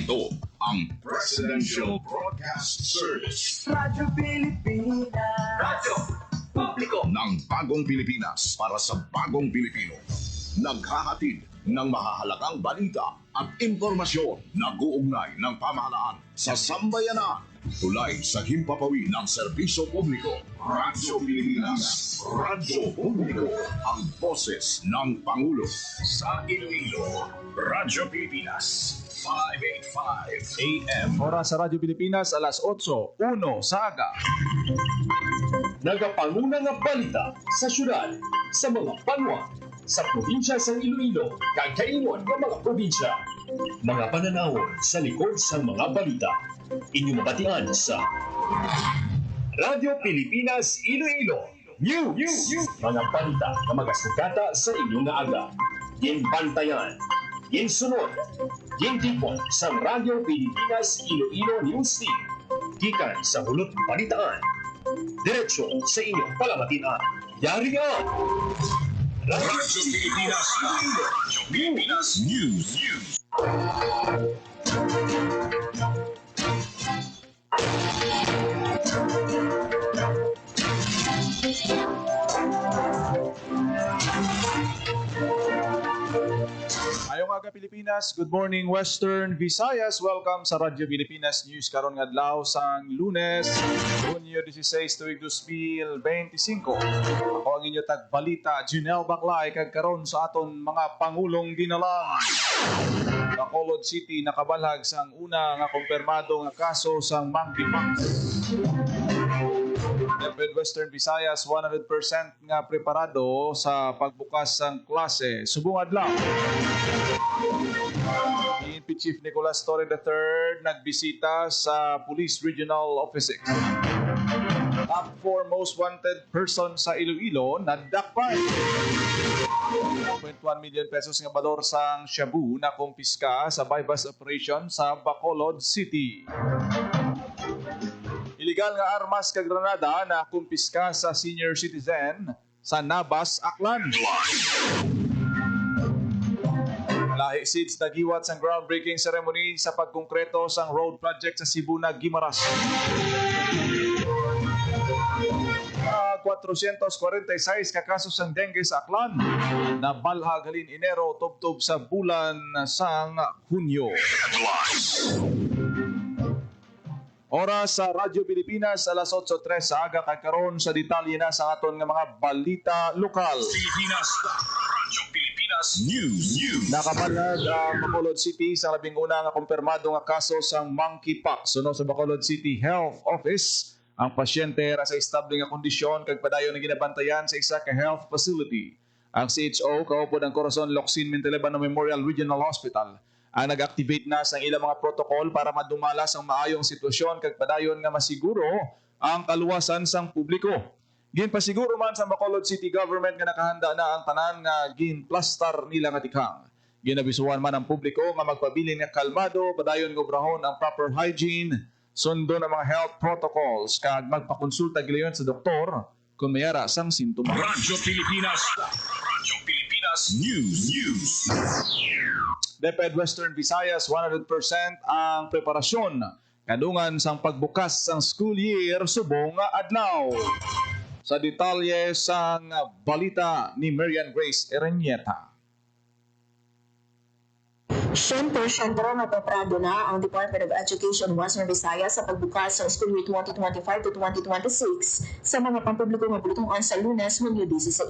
Ito ang Presidential Broadcast Service. Radyo Pilipinas. Radyo Publiko ng Bagong Pilipinas para sa Bagong Pilipino. Naghahatid ng mahahalagang balita at impormasyon na guugnay ng pamahalaan sa sambayanan. Tulay sa himpapawid ng serbisyo publiko. Radyo Pilipinas. Radyo Publiko. Ang boses ng Pangulo. Sa Iloilo, Radyo Pilipinas. 585 AM. Oras sa Radyo Pilipinas, alas 8:01 sa aga. Nagapanguna nga balita sa syudad, sa mga banwa, sa probinsya sa Iloilo, kagkaingon ng mga probinsya. Mga pananawon sa likod sa mga balita. Inyong mabatian sa Radyo Pilipinas Iloilo. News! Mga balita na magasugata sa inyong nga aga. Ginbantayan, ginsunod, gintipon sa Radyo Pilipinas Iloilo News Team. Gikan sa hulot balitaan. Diretso sa inyong palamatian. Yari nga! Radyo Pilipinas. Radyo Pilipinas News. Ayong aga Pilipinas, good morning Western Visayas. Welcome sa Radyo Pilipinas News karon nga adlaw sang Lunes, Hunyo 16 tuig 2025. Ako ang inyo tagbalita, Junel Baclay, kag karon sa aton mga pangulong dinalang. Bacolod City nakabalhag sang una nga kumpirmado nga kaso sang monkeypox. Dapat Western Visayas 100% nga preparado sa pagbukas ng klase subong adlaw. PNP Chief Nicolas Torre III nagbisita sa Police Regional Office 6. Top 4 most wanted person sa Iloilo nadakpan. 1.1 million pesos nga balor sang shabu na kumpiska sa bypass operation sa Bacolod City. Ilegal nga armas kag granada na kumpiska sa senior citizen sa Nabas, Aklan. Lahi seeds nagiwat sang groundbreaking ceremony sa pagkongkreto sang road project sa Sibuna, Guimaras. 446 ka kaso sang dengue sa Aklan na balhag halin Enero tubtob sa bulan sang Hunyo. Oras sa Radyo Pilipinas, alas 8:03 sa aga kay karon sa detalye na sa aton nga mga balita lokal. Pilipinas. Radyo Pilipinas News. Nakabalhag ang Bacolod City sa labing una nga kumpirmado nga kaso sang monkeypox. Suno sa Bacolod City Health Office, ang pasyente ra sa estable nga kondisyon kag padayon nga ginabantayan sa isa ka health facility. Ang CHO kaupod ang Corazon Locsin Montalbano Memorial Regional Hospital ang nag-activate na sa ilang mga protocol para madumalas ang maayong sitwasyon kag padayon nga masiguro ang kaluwasan sang publiko. Ginpasiguro man sa Bacolod City Government nga nakahanda na ang tanan nga ginplastar nila nga tikhang. Ginabisuhan man ang publiko nga magpabilin nga kalmado, padayon nga obrahon ang proper hygiene, sundo ng mga health protocols kag magpakonsulta gilayon sa doktor kung mayara sang sintomas. Radyo Pilipinas. Radyo Pilipinas News. DepEd Western Visayas 100% ang preparasyon kadungan sang pagbukas sang school year subong adlaw. Sa detalye sang balita ni Marian Grace Ereñeta. 100% napreparado na ang Department of Education Western Visayas sa pagbukas ng school year 2025 to 2026 sa mga pampubliko nga bultungan sa Lunes, Hunyo 16.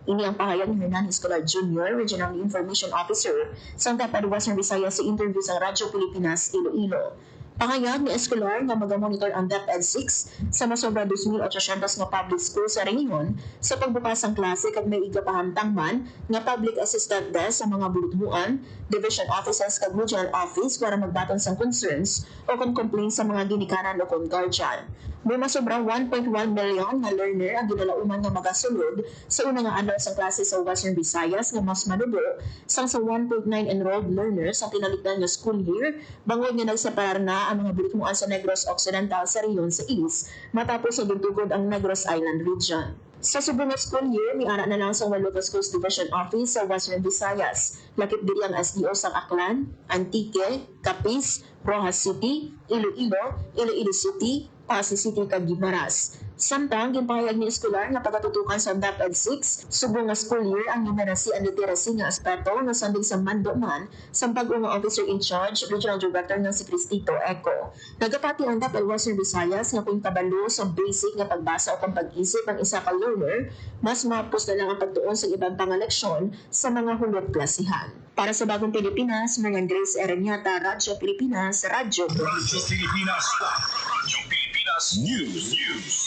Ini ang pahayag ni Hernan Escolar Jr., Regional Information Officer sa DepEd Western Visayas sa interview sa Radyo Pilipinas Iloilo. Pangayag ni Escolar nga magamonitor ang DepEd 6 sa masobra 2,800 nga public school sa rehiyon sa pagbukas ng klase kag may igapahamtang man nga public assistant desk sa mga bulutmuan, division offices kag regional office para magbaton sang concerns o kung complaints sa mga ginikanan o kung guardian. May masobra 1.1 million na learner ang ginalauman nga magasulod sa unang nga adlaw sa klase sa Western Visayas nga mas manubo sang sa 1.9 enrolled learners ang tinalikdan nga school year bangod nga nagseparar na ang mga bulutmuan sa Negros Occidental sa rehiyon sa East matapos sa dugtugod ang Negros Island region. Sa subong nga school year, may ara na lang sa Local Schools Division Office sa Western Visayas. Lakip diri ang SDO sa Aklan, Antique, Capiz, Rojas City, Iloilo, Iloilo City, Pasig City, kag Guimaras. Samtang ginpahayag ni eskular nga pagatutukan sa DepEd 6 subong nga school year ang numeracy and literacy nga aspeto nga sambing sa mando man sa pag-unga officer in charge regional director ng si Cristito Eco. Nagapati ang DepEd Western Visayas nga kung kabalo sa basic nga pagbasa o pag-isip ang isa ka learner, mas mapos na lang ang pagtuon sa ibang pangaleksyon sa mga hulog klasihan. Para sa Bagong Pilipinas, mga Grace Ereniata, Radyo Pilipinas, Radyo Radyo Pilipinas. Radyo Pilipinas News.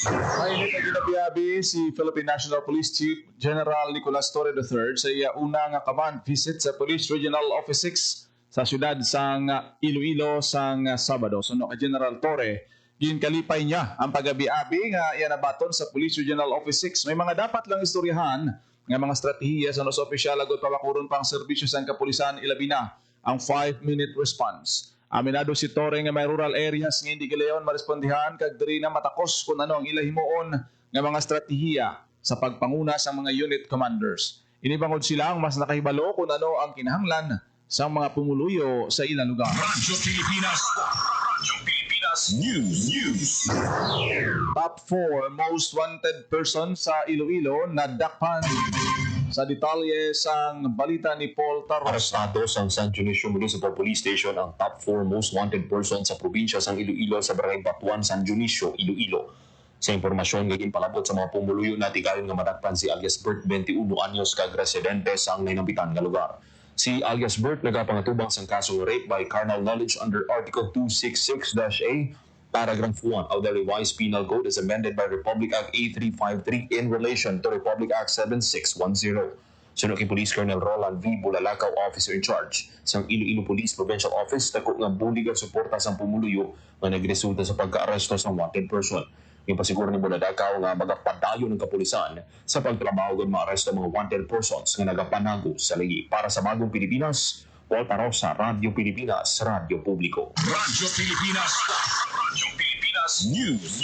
Mainit na ginabiyabi si Philippine National Police Chief General Nicolas Torre III sa iya una nga command visit sa Police Regional Office 6 sa siyudad sang Iloilo sang Sabado. Suno ka General Torre, ginkalipay niya ang pagabi-abi nga iya nabaton sa Police Regional Office 6. May mga dapat lang istoryahan nga mga strategiya sa nos opisyal agad pawakuron pang serbisyo sang kapulisan ilabi na ang 5-minute response. Aminado si Torre nga may rural areas nga hindi gilayon marespondihan kag diri na matakos kung ano ang ilahimuon nga mga strategiya sa pagpanguna sa mga unit commanders. Inibangod sila ang mas nakahibalo kung ano ang kinahanglan sa mga pumuluyo sa ilang lugar. Radyo Pilipinas. Radyo Pilipinas News. Top 4 most wanted person sa Iloilo na dakpan sa detalye sang balita ni Paul Taros. Arestado sa San Dionisio Municipal Police Station ang top 4 most wanted person sa probinsya sang Iloilo sa Barangay Batuan, San Dionisio, Iloilo. Sa impormasyon nga ginpalabot sa mga pumuluyo na tigayon nga madakpan si alias Bert 21 anyos kag residente sang nainambitan nga lugar. Si alias Bert nagapangatubang sang kasong rape by carnal knowledge under Article 266-A Paragraph 1 of the Revised Penal Code as amended by Republic Act A353 in relation to Republic Act 7610. Sunod kay Police Colonel Roland V. Bulalakaw, Officer in Charge sa Iloilo Police Provincial Office, dako nga bulig ang suporta sa pumuluyo nga nagresulta sa pagka-aresto sa wanted person. Ipasiguro ni Bulalakaw nga magapadayon ng kapulisan sa pagtrabaho ng maaresto mga wanted persons nga nagapanago sa ligi. Para sa Bagong Pilipinas, Paul Tarosa, Radyo Pilipinas, Radyo Publiko. Radyo Pilipinas. Radyo Pilipinas News.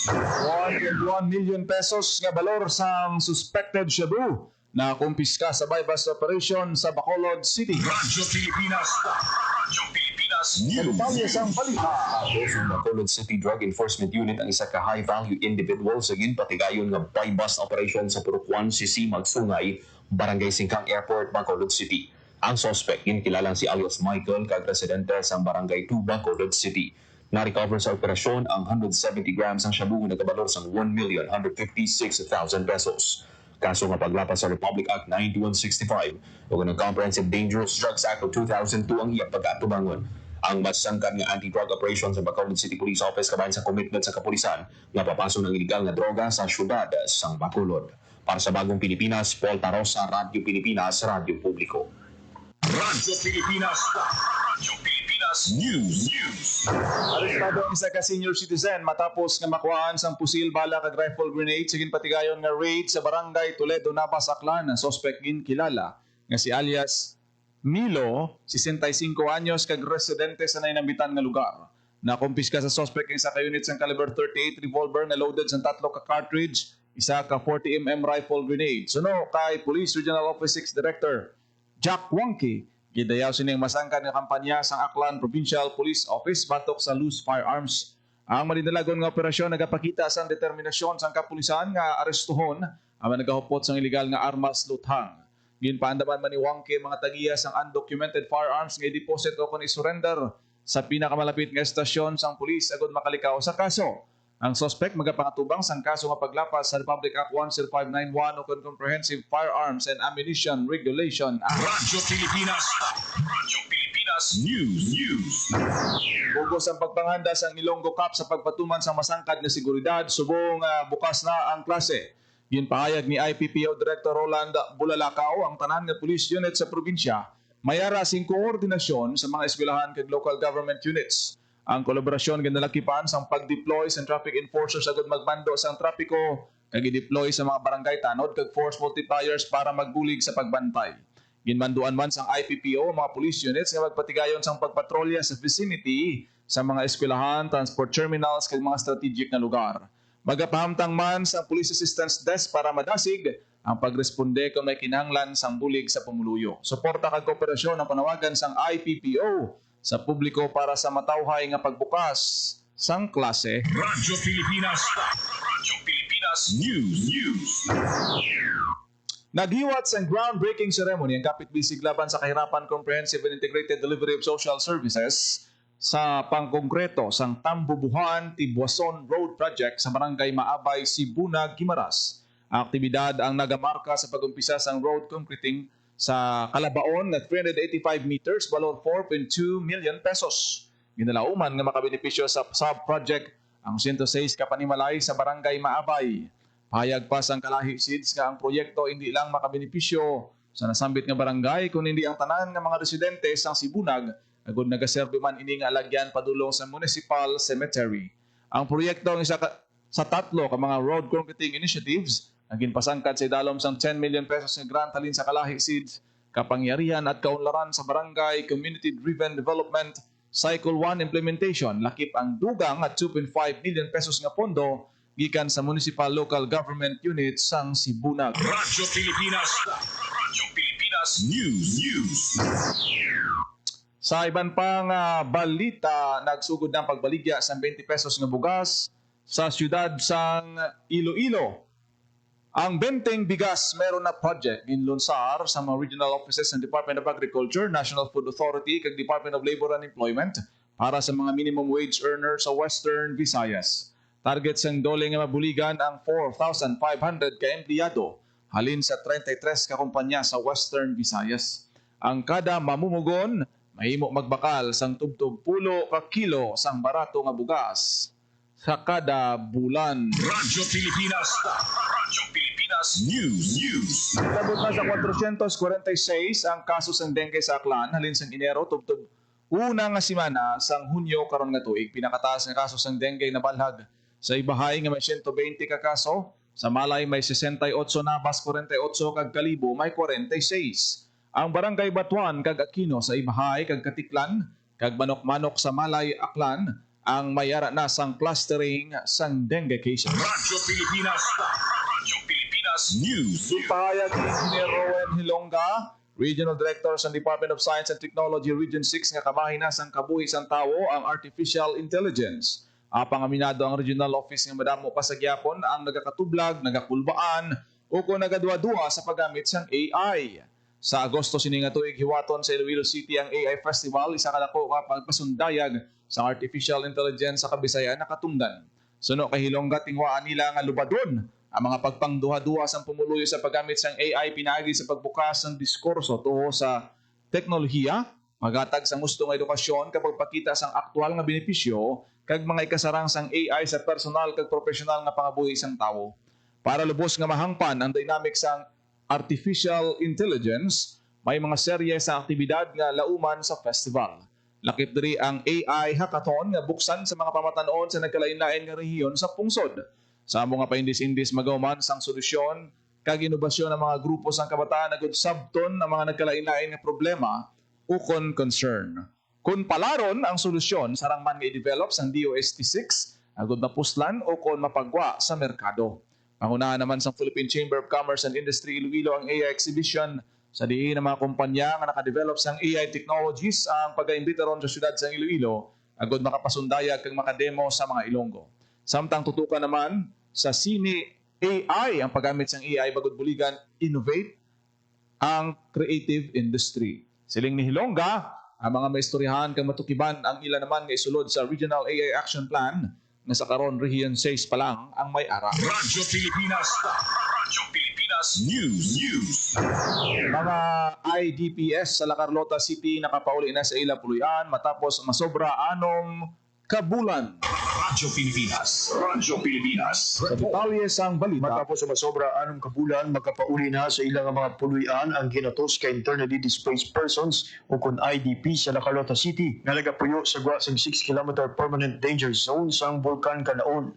1.1 million pesos nga balor sang suspected shabu na kumpiska sa bypass operation sa Bacolod City. Radyo Pilipinas. Radyo Pilipinas News. Detalye sang balita. Ako sa Bacolod City Drug Enforcement Unit ang isa ka high-value individual sa ginpatigayon nga bypass operation sa Purukwan, Sisimag, Sungay, Barangay Singkang Airport, Bacolod City. Ang suspect kilalang si alias Michael kag residente sa Barangay 2, Bacolod City. Na-recover sa operasyon ang 170 grams ng shabu na kabalor sa 1,156,000 pesos. Kaso nga paglapas sa Republic Act 9165 o ng Comprehensive Dangerous Drugs Act of 2002 ang iyang pag-atubangon. Ang masangkan nga anti-drug operation sa Bacolod City Police Office kabayan sa commitment sa kapulisan nga papasok ng iligal na droga sa syudad sang Bacolod. Para sa Bagong Pilipinas, Paul Tarosa, Radyo Pilipinas, Radyo Publiko. Radyo Pilipinas. Radyo Pilipinas News. Arestado ang isa ka senior citizen matapos nga makuhaan sang pusil, bala kag rifle grenade sa ginpatigayon nga raid sa Barangay Toledo, Navas, Aklan. Ang suspect ginkilala nga si alias Milo, 65 anyos kag residente sa nainambitan nga lugar. Nakumpiska sa suspect ang isa ka unit sang caliber 38 revolver nga loaded sa 3 ka cartridge, isa ka 40mm rifle grenade. Suno kay Police Regional Office 6 Director Jack Wonky, gidayaw sining masangkan nga kampanya sa Aklan Provincial Police Office batok sa loose firearms. Ang malinalagon nga operasyon nagapakita sa determinasyon sang kapulisan nga arestuhon ang nagahupot sang illegal nga armas luthang. Ginpaandaman man ni Wonky mga tagiya sang undocumented firearms nga i-deposit o kun i-surrender sa pinakamalapit nga estasyon sang pulis agud makalikaw sa kaso. Ang suspect magapangatubang sang kaso nga paglapas sa Republic Act 10591 o Comprehensive Firearms and Ammunition Regulation Act. Radyo Pilipinas. Radyo Pilipinas News. Bugos ang pagpanghanda sa Ilonggo Cup sa pagpatuman sa masangkad na seguridad, subong bukas na ang klase. Ginpahayag ni IPPO Director Roland Bulalakaw ang tanan nga police unit sa probinsya mayara sing koordinasyon sa mga eskwelahan kag local government units. Ang kolaborasyon ginalakipan sang pag-deploy sa traffic enforcers agad magbando sa trapiko kag i-deploy sa mga barangay tanod kag force multipliers para magbulig sa pagbantay. Ginmanduan man sang IPPO mga police units nga magpatigayon sang pagpatrolya sa vicinity sa mga eskwelahan, transport terminals kag mga strategic na lugar. Magapahamtang man sa Police Assistance Desk para madasig ang pagresponde kung may kinahanglan sang bulig sa pumuluyo. Suporta kag kooperasyon ang panawagan sang IPPO sa publiko para sa matawhay nga pagbukas sang klase. Radyo Pilipinas. Radyo Pilipinas News. Naghiwat sa groundbreaking ceremony ang kapit bisig laban sa kahirapan Comprehensive and Integrated Delivery of Social Services sa pangkongreto sang Tambubuhan Tibuason Road Project sa Barangay Maabay, Sibunag, Guimaras. Ang aktibidad ang nagamarka sa pag-umpisa sang road concreting sa kalabaon na 385 meters, valor 4.2 million pesos. Ginalauman nga makabenepisyo sa sub-project ang 106 ka panimalay sa Barangay Maabay. Pahayag pa sang kalahi SIDS nga ang proyekto hindi lang makabenepisyo sa nasambit nga barangay kundi hindi ang tanan nga mga residente sang Sibunag agud nagaserbe man ini nga alagyan padulong sa municipal cemetery. Ang proyekto ang isa sa tatlo ka mga road concreting initiatives ang ginpasangkad sa idalom sang 10 million pesos nga grant halin sa kalahi SIDS kapangyarihan at kaunlaran sa barangay community driven development cycle 1 implementation. Lakip ang dugang at 2.5 million pesos nga pondo gikan sa municipal local government units sang Sibunag. Radyo Pilipinas. Radyo Pilipinas News. Sa iban pang balita, nagsugod ng pagbaligya sa 20 pesos nga bugas sa siyudad sang Iloilo. Ang benteng bigas meron na project ginlunsar sa mga regional offices ng Department of Agriculture, National Food Authority kag Department of Labor and Employment para sa mga minimum wage earners sa Western Visayas. Target sang dole nga mabuligan ang 4,500 ka empleyado halin sa 33 ka kumpanya sa Western Visayas. Ang kada mamumugon mahimo magbakal sang tubtub 10 ka kilo sang barato nga bugas sa kada bulan. Radyo Pilipinas. Radyo Pilipinas News. Labot na sa 446 ang kaso sang dengue sa Aklan halin sang Enero tubtub una nga semana sang Hunyo karon nga tuig. Pinakataas nga kaso sang dengue na balhag sa Ibahay nga may 120 ka kaso, sa Malay may 68 na, Bas 48 kag Kalibo may 46. Ang Barangay Batuan kag Aquino sa Ibahay kag Katiklan kag Manok-Manok sa Malay, Aklan ang mayara na sang clustering sang dengue cases. Radyo Pilipinas. Radyo Pilipinas News. Ipahayag ni Engineer Rowan Hilonga, Regional Director sa Department of Science and Technology Region 6 nga kamahin na sang kabuhi sang tawo ang artificial intelligence. Pangaminado ang regional office nga madamo pa sa gyapon ang nagakatublag, nagakulbaan o kung nagadua-dua sa paggamit sang AI. Sa Agosto sini nga tuig hiwaton sa Iloilo City ang AI Festival, isa ka dako ka pagpasundayag sa artificial intelligence sa Kabisayan nakatungdan. Suno kay Hilongga tingwaan nila nga lubadon ang mga pagpangduha-duha sang pumuluyo sa paggamit sang AI pinaagi sa pagbukas ng diskurso tuho sa teknolohiya, magatag sa gustong edukasyon kapag pakita sang aktual nga benepisyo kag mga ikasarang sang AI sa personal kag profesional nga pangabuhi sang tawo. Para lubos nga mahangpan ang dynamic sang artificial intelligence, may mga serye sa aktibidad nga lauman sa festival. Lakip diri ang AI Hackathon nga buksan sa mga pamatanon sa nagkalain-lain nga rehiyon sa pungsod. Sa amo nga paindis-indis magauman sang solusyon kag inobasyon ng mga grupo sang kabataan nagud sabton ang mga nagkalain-lain nga problema ukon concern. Kung palaron ang solusyon sarang man nga i-develop sang DOST-6 agud mapuslan o kon mapagwa sa merkado. Pangunahan naman sa Philippine Chamber of Commerce and Industry Iloilo ang AI exhibition sa diin ng mga kumpanya nga nakadevelop sang AI technologies ang pag-aimbita ron sa syudad sa Iloilo agud makapasundayag kag makademo sa mga Ilonggo. Samtang tutukan naman sa Sini AI ang paggamit sang AI bagud buligan innovate ang creative industry. Siling ni Hilongga, ang mga maistoryahan kang matukiban ang ila naman nga isulod sa Regional AI Action Plan nga sa karon Region 6 pa lang ang may ara. Radyo Pilipinas. Radyo Pilipinas News. Mga IDPS sa La Carlota City nakapauli na sa ila puluyan matapos masobra anong kabulan. Radyo Pilipinas. Radyo Pilipinas. Sa detalye sang balita, Matapos sa masobra anong kabulan, magkapauli na sa ilang mga puluyan ang ginatos ka internally displaced persons o kun IDP sa La Carlota City nga nagapuyo sa gwasang 6 km permanent danger zone sang Bulkan Kanaon.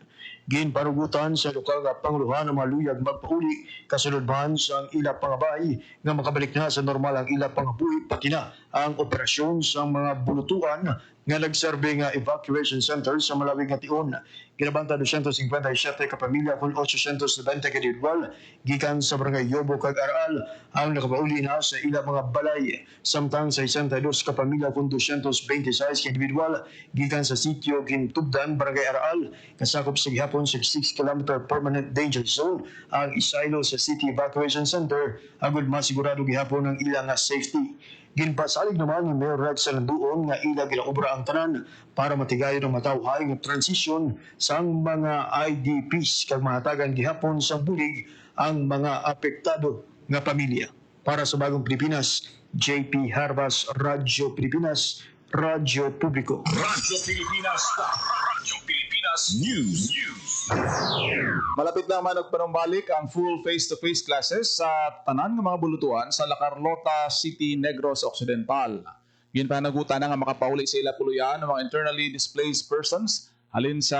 Ginpanugutan sa lokal nga panguluhan ng mga luyag magpauli kasunod man sa ila pangabay nga makabalik na sa normal ang ila pangabuhi pati na ang operasyon sa mga bulutuan nga nagserbe nga evacuation center sa malawig nga tion. Ginabanta 257 ka pamilya kung 890 ka individual gikan sa barangay Yobo kag Aral ang nakapauli na sa ilang mga balay. Samtang sa 62 ka pamilya kung 226 ka individual gikan sa sitio Gintubdan, barangay Aral, kasakop sa gihapon sa 6 km permanent danger zone ang isaylo sa City Evacuation Center agud masigurado gihapon ang ilang safety. Ginpasalig naman ni Mayor Rex Salanduon nga ila ginaobra ang tanan para matigayon ang matawhay nga transition sang mga IDPs kag mahatagan gihapon sa bulig ang mga apektado nga pamilya. Para sa Bagong Pilipinas, JP Harbas, Radyo Pilipinas, Radyo Publiko. Radyo Pilipinas. Radyo Pilipinas News. Malapit na man og panumbalik ang full face-to-face classes sa tanan nga mga bulutuan sa La Carlota City, Negros Occidental. Ginpanagutan na nga makapauli sa ila puluyan ng mga internally displaced persons halin sa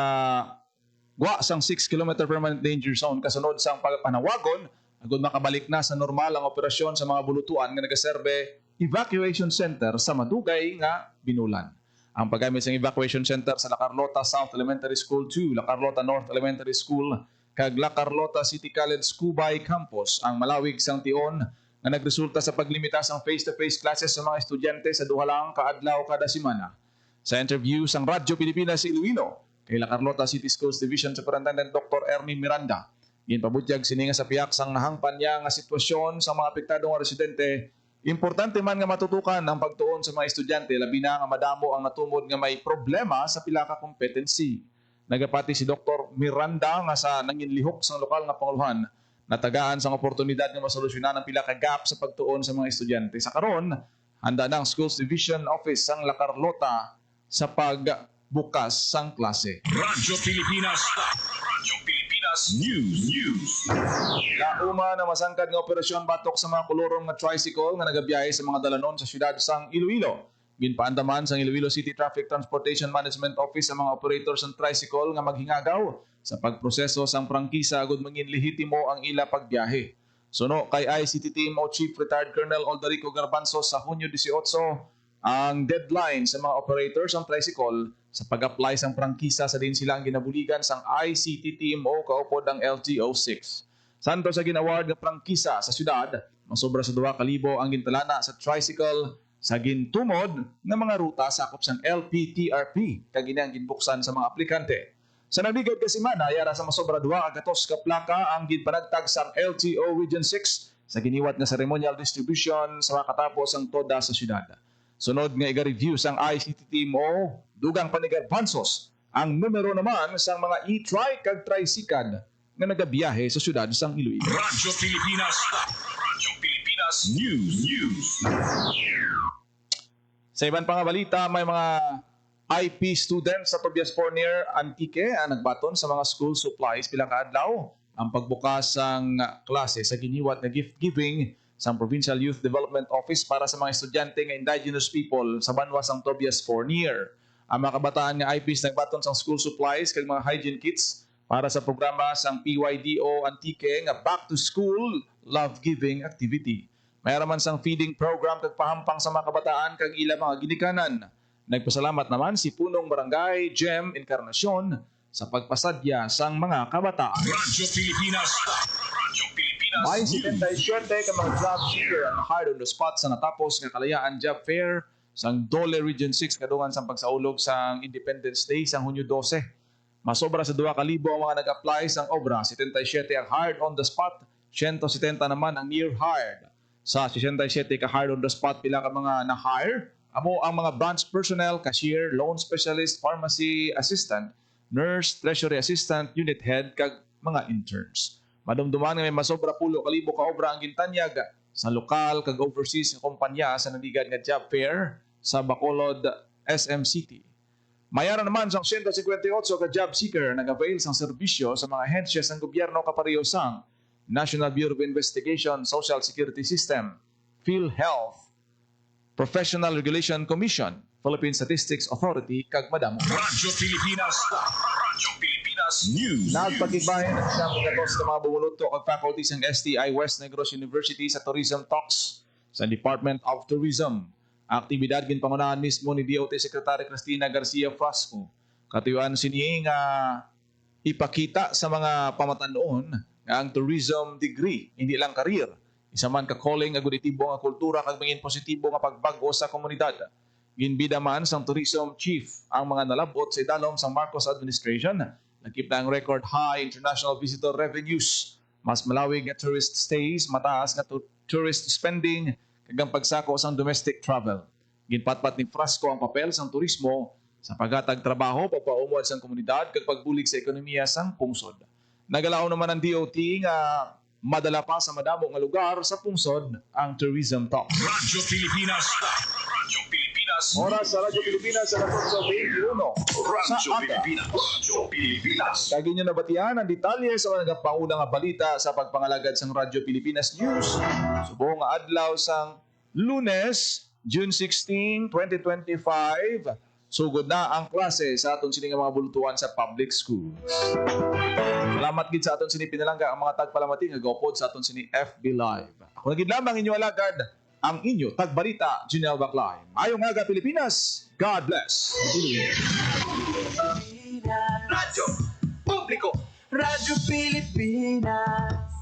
gwa sang 6 km permanent danger zone kasunod sang panawagon agud makabalik na sa normal ang operasyon sa mga bulutuan nga nagaserbe evacuation center sa madugay nga binulan. Ang paggamit sa evacuation center sa La Carlota South Elementary School 2, La Carlota North Elementary School, kag La Carlota City College Cubay Campus ang malawig sang tion nga nagresulta sa paglimita sang face-to-face classes sa mga estudyante sa duha lang ka adlaw kada semana. Sa interview sang Radyo Pilipinas sa Iloilo, kay La Carlota City Schools Division Superintendent Dr. Ernie Miranda, ginpabutyag sini nga sa piyak sang nahangpan niya nga sitwasyon sa mga apektadong residente. Importante man nga matutukan ang pagtuon sa mga estudyante labi na nga madamo ang natumod nga may problema sa pila ka competency. Nagapati si Dr. Miranda nga sa nanginlihok sa lokal nga panguluhan natagaan sang oportunidad nga masolusyonan ang pila ka gap sa pagtuon sa mga estudyante. Sa karon, handa na ang Schools Division Office sang La Carlota sa pagbukas sang klase. Radyo Pilipinas. Radyo Pilipinas News. Nauma na masangkad nga operasyon batok sa mga kolorong nga tricycle nga nagabiyahe sa mga dalanon sa syudad sang Iloilo. Ginpaandaman sang Iloilo City Traffic Transportation Management Office sa mga operators ng tricycle nga maghingagaw sa pagproseso sang prangkisa agud mangin lehitimo ang ila pagbiyahe. Suno kay ICT Team o Chief Retired Colonel Aldarico Garbanzo sa Hunyo 18 ang deadline sa mga operators ng tricycle sa pag-apply sang prangkisa sa din silang ginabuligan sang ICT Team o kaupod ang LTO6. Santo sa ginaward nga prangkisa sa syudad, masobra sa 2,000 ang gintalana sa tricycle sa gintumod nga mga ruta sakop sang LPTRP kag ginang ginbuksan sa mga aplikante. Sa nagligad ka semana, yara sa masobra 2 ka plaka ang ginpanagtag sang LTO Region 6 sa giniwat nga ceremonial distribution sa makatapos ang toda sa syudad. Sunod nga iga-review sang ICT Team o dugang panigarbansos ang numero naman sang mga e-trike kag tricycad nga nagabiyahe sa syudad sang Iloilo. Radyo Pilipinas. Radyo Pilipinas News. Sa ibang pang balita, may mga IP students sa Tobias Fournier Antique ang nagbaton sa mga school supplies pilang kaadlaw ang pagbukas sang klase sa giniwat na gift giving sa Provincial Youth Development Office para sa mga estudyante nga indigenous people sa banwa sang Tobias Fournier. Ang mga kabataan nga IPs nagbaton sang school supplies kag mga hygiene kits para sa programa sang PYDO Antique nga Back to School Love Giving Activity. Mayroon man sang feeding program kag pahampang sa mga kabataan kag ila mga ginikanan. Nagpasalamat naman si Punong Barangay Jem Encarnacion sa pagpasadya sang mga kabataan. Radyo Pilipinas. Radyo Pilipinas May News. 77 ka mga job seeker ang hired on the spot sa natapos nga kalayaan job fair sang Dole Region 6 kadungan sang pagsaulog sang Independence Day sang Hunyo 12. Masobra sa 2,000 ang mga nag-apply sang obra. 77 ang hired on the spot, 170 naman ang near hired. Sa 67 ka hired on the spot pila ka mga na-hire, amo ang mga branch personnel, cashier, loan specialist, pharmacy assistant, nurse, treasury assistant, unit head kag mga interns. Madumduman nga may masobra 10,000 ka obra ang gintanyag sa lokal kag overseas nga kompanya sa nandigad nga job fair sa Bacolod SM City. Mayara naman sang 158 ka job seeker nag-avail sang serbisyo sa mga ahensya sang gobyerno kapareho sang National Bureau of Investigation, Social Security System, PhilHealth, Professional Regulation Commission, Philippine Statistics Authority kag madamo. Radyo Pilipinas. Radyo Pilipinas News. Nagpakigbahin ang siyang pagkatos ng mga bumuluto at faculties ng STI West Negros University sa Tourism Talks sa Department of Tourism. Aktibidad ginpangunahan mismo ni DOT Secretary Cristina Garcia Frasco. Katuyuan sini nga ipakita sa mga pamatanon nga ang tourism degree hindi lang career, isa man ka calling agud itibo nga kultura kag mangin positibo nga pagbago sa komunidad. Ginbida man sang tourism chief ang mga nalabot sa idalom sang Marcos administration. Nakita ang record high international visitor revenues, mas malawig nga tourist stays, mataas nga tourist spending kag ang pagsako sang domestic travel. Ginpatpat ni Frasco ang papel sang turismo sa paghatag trabaho, pagpaumod sang komunidad kag pagbulig sa ekonomiya sang pungsod. Nagalaon naman ang DOT nga madala pa sa madamo nga lugar sa pungsod ang tourism talk. Radyo Pilipinas. Radyo Pilipinas. Oras sa Radyo Pilipinas sa 21 Radyo sa aga. Pilipinas. Radyo Pilipinas. Kag inyo nabatian ang detalye sa mga nagapauna nga balita sa pagpangalagad sang Radyo Pilipinas News. Subong nga adlaw sang Lunes, June 16, 2025. Sugod na ang klase sa aton sini nga mga bulutuan sa public schools. Salamat gid sa aton sini pinalangga ang mga tagpalamati nga gopod sa aton sini FB Live. Ako na gid lamang inyo alagad ang inyo tagbalita Junel Baclay. Ayong aga Pilipinas. God bless. Radyo Publiko. Radyo Pilipinas.